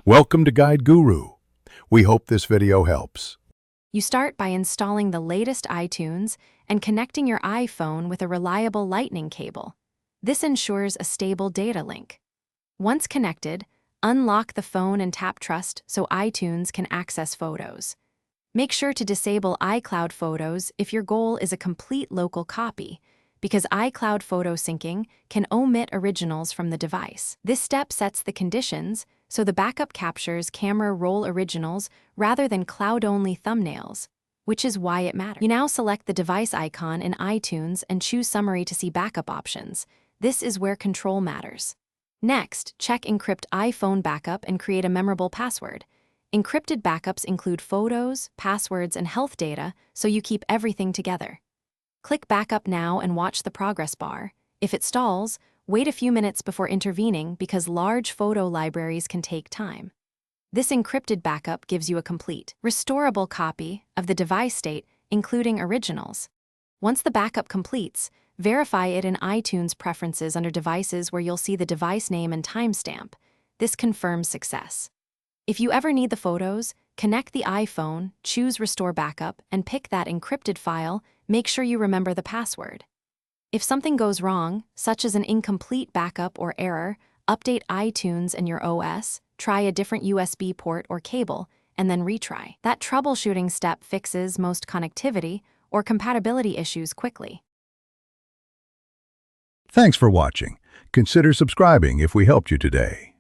Welcome to Guide Guru. We hope this video helps. You start by installing the latest iTunes and connecting your iPhone with a reliable Lightning cable. This ensures a stable data link. Once connected, unlock the phone and tap Trust so iTunes can access photos. Make sure to disable iCloud Photos if your goal is a complete local copy, because iCloud photo syncing can omit originals from the device. This step sets the conditions so the backup captures camera roll originals rather than cloud-only thumbnails, which is why it matters. You now select the device icon in iTunes and choose Summary to see backup options. This is where control matters. Next, check Encrypt iPhone Backup and create a memorable password. Encrypted backups include photos, passwords, and health data, so you keep everything together. Click Backup Now and watch the progress bar. If it stalls, wait a few minutes before intervening because large photo libraries can take time. This encrypted backup gives you a complete, restorable copy of the device state, including originals. Once the backup completes, verify it in iTunes Preferences under Devices where you'll see the device name and timestamp. This confirms success. If you ever need the photos, connect the iPhone, choose Restore Backup, and pick that encrypted file. Make sure you remember the password. If something goes wrong, such as an incomplete backup or error, update iTunes and your OS, try a different USB port or cable, and then retry. That troubleshooting step fixes most connectivity or compatibility issues quickly. Thanks for watching. Consider subscribing if we helped you today.